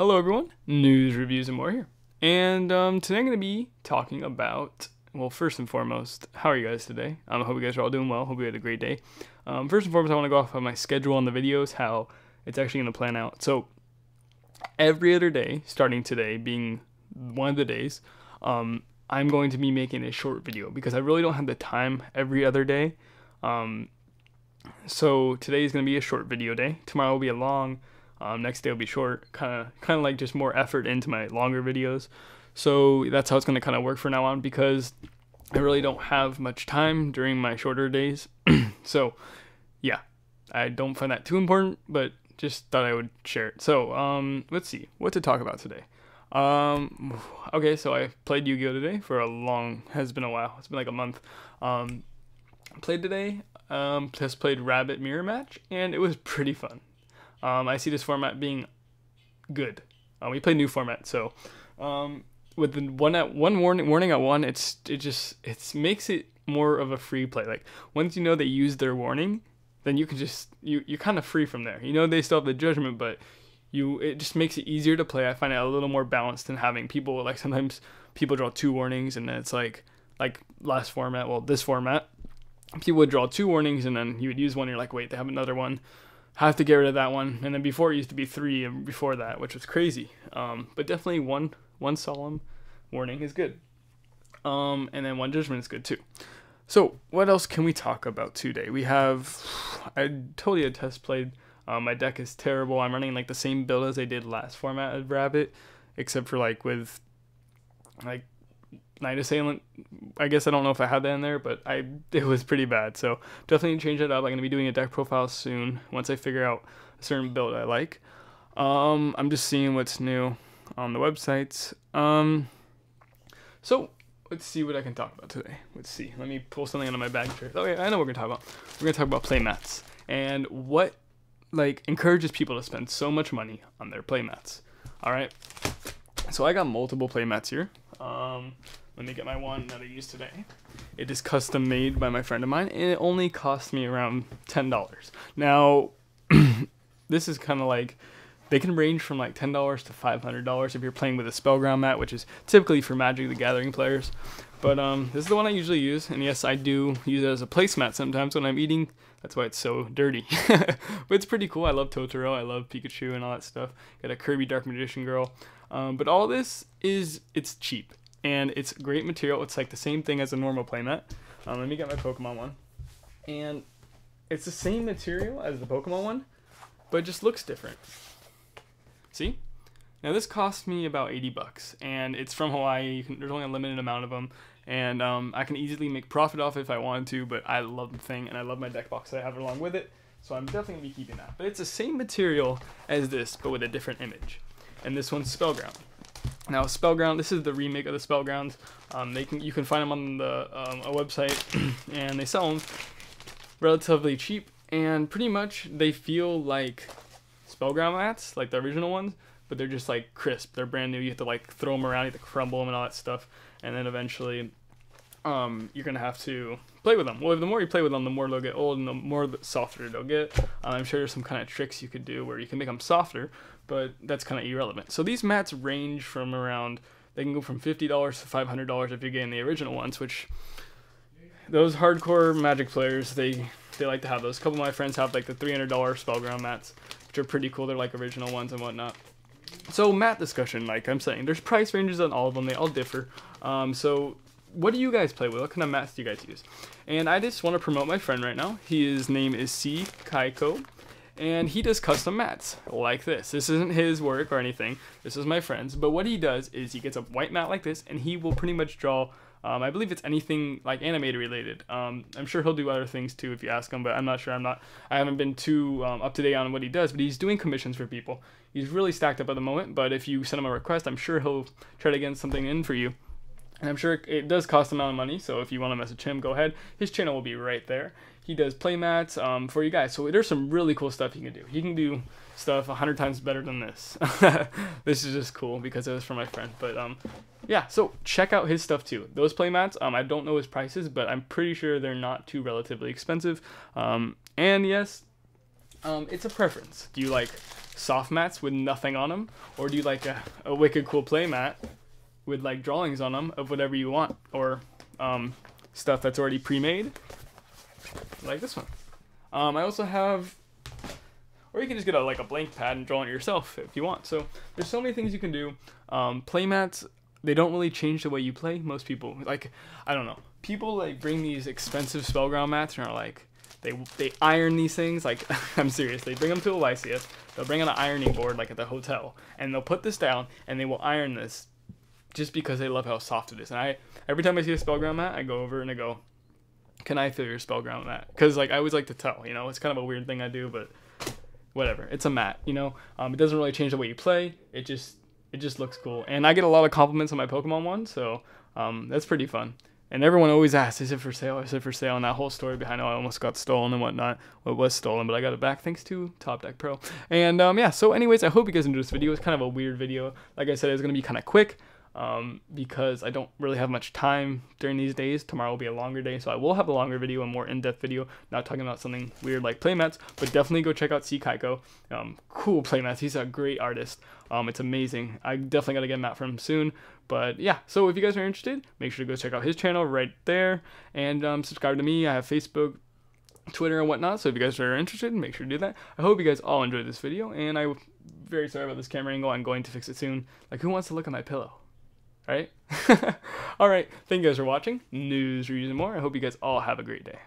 Hello everyone, News, Reviews, and More here. And today I'm going to be talking about, well, first and foremost, how are you guys today? I hope you guys are all doing well. Hope you had a great day. First and foremost, I want to go off of my schedule on the videos, how it's actually going to plan out. So every other day, starting today being one of the days, I'm going to be making a short video because I really don't have the time every other day. So today is going to be a short video day. Tomorrow will be a long. Next day will be short, kind of like just more effort into my longer videos. So that's how it's going to kind of work from now on because I really don't have much time during my shorter days. So yeah, I don't find that too important, but just thought I would share it. So let's see what to talk about today. Okay, so I played Yu-Gi-Oh today for has been a while. It's been like a month. Played today, just played Rabbit Mirror Match, and it was pretty fun. I see this format being good. We play new format, so with the one warning at one, it makes it more of a free play. Like once you know they use their warning, then you can just you're kind of free from there. You know they still have the judgment, but it just makes it easier to play. I find it a little more balanced than having people like sometimes people draw two warnings and then it's like last format. Well, this format, people would draw two warnings and then you would use one. And you're like, wait, they have another one. Have to get rid of that one. And then before it used to be three before that, which was crazy. But definitely one solemn warning is good. And then one judgment is good too. So what else can we talk about today? I totally had test played. My deck is terrible. I'm running like the same build as I did last format of Rabbit, except for like with like Night Assailant. I guess I don't know if I had that in there, but it was pretty bad. So definitely change that up. I'm going to be doing a deck profile soon once I figure out a certain build I like. I'm just seeing what's new on the websites. So let's see what I can talk about today. Let's see. Let me pull something out of my bag here. Oh yeah, I know what we're going to talk about. We're going to talk about playmats and what encourages people to spend so much money on their playmats. All right. So I got multiple playmats here. Let me get my one that I used today. It is custom made by my friend of mine, and it only cost me around $10. Now, this is kind of like, they can range from like $10 to $500 if you're playing with a Spellground mat, which is typically for Magic the Gathering players. But this is the one I usually use, and yes, I do use it as a placemat sometimes when I'm eating. That's why it's so dirty. But it's pretty cool. I love Totoro, I love Pikachu and all that stuff. Got a Kirby Dark Magician Girl. But all this it's cheap. And it's great material. It's like the same thing as a normal playmat. Let me get my Pokemon one. And it's the same material as the Pokemon one, but it just looks different. See? Now this cost me about $80, and it's from Hawaii. There's only a limited amount of them, and I can easily make profit off it if I wanted to, but I love the thing, and I love my deck box that I have along with it, so I'm definitely going to be keeping that. But it's the same material as this, but with a different image. And this one's Spellground. Now, Spellground, this is the remake of the Spellgrounds. You can find them on a website, and they sell them relatively cheap, and pretty much they feel like Spellground mats, like the original ones, but they're just like crisp. They're brand new. You have to like throw them around, you have to crumble them and all that stuff, and then eventually you're gonna have to play with them. Well, the more you play with them, the more they'll get old and the more softer they'll get. I'm sure there's some kind of tricks you could do where you can make them softer, but that's kind of irrelevant. So these mats range from they can go from $50 to $500 if you're getting the original ones, which those hardcore Magic players, they like to have those. A couple of my friends have like the $300 Spellground mats, which are pretty cool. They're like original ones and whatnot. So mat discussion, like I'm saying, there's price ranges on all of them. They all differ. So what do you guys play with? What kind of mats do you guys use? And I just want to promote my friend right now. His name is C. Kaiko, and he does custom mats like this. This isn't his work or anything. This is my friend's. But what he does is he gets a white mat like this, and he will pretty much draw, I believe it's anything like animated related. I'm sure he'll do other things too if you ask him, but I'm not sure. I haven't been too up to date on what he does, but he's doing commissions for people. He's really stacked up at the moment, but if you send him a request, I'm sure he'll try to get something in for you. And I'm sure it does cost a amount of money, so if you want to message him, go ahead. His channel will be right there. He does playmats for you guys, so there's some really cool stuff he can do. He can do stuff 100 times better than this. This is just cool because it was from my friend. But yeah, so check out his stuff too. Those playmats, I don't know his prices, but I'm pretty sure they're not too relatively expensive. And yes, It's a preference. Do you like soft mats with nothing on them, or do you like a wicked cool play mat with like drawings on them of whatever you want, or stuff that's already pre-made, like this one. I also have, or you can just get a blank pad and draw it yourself if you want. So there's so many things you can do. Play mats, they don't really change the way you play. Most people, like, I don't know, people like bring these expensive Spellground mats and are like, they iron these things. Like, I'm serious, they bring them to Elysius, they'll bring on an ironing board like at the hotel, and they'll put this down and they will iron this just because they love how soft it is. And every time I see a Spellground mat, I go over and I go, can I feel your Spellground mat? Because like I always like to tell, you know, it's kind of a weird thing I do, but whatever, it's a mat, you know. It doesn't really change the way you play, it just looks cool. And I get a lot of compliments on my Pokemon one, so that's pretty fun. And everyone always asks, is it for sale? Is it for sale? And that whole story behind how I almost got stolen and whatnot. Well, it was stolen, but I got it back thanks to Top Deck Pro. And yeah, so anyways, I hope you guys enjoyed this video. It's kind of a weird video. Like I said, it's going to be kind of quick because I don't really have much time during these days. Tomorrow will be a longer day, so I will have a longer video, a more in-depth video, not talking about something weird like playmats, but definitely go check out C. Kaiko. Cool playmats. He's a great artist. It's amazing. I definitely got to get a mat from him soon. But yeah, so if you guys are interested, make sure to go check out his channel right there, and subscribe to me. I have Facebook, Twitter, and whatnot, so if you guys are interested, make sure to do that. I hope you guys all enjoyed this video, and I'm very sorry about this camera angle. I'm going to fix it soon. Like, who wants to look at my pillow? Right? Alright, thank you guys for watching. News, reviews, and more. I hope you guys all have a great day.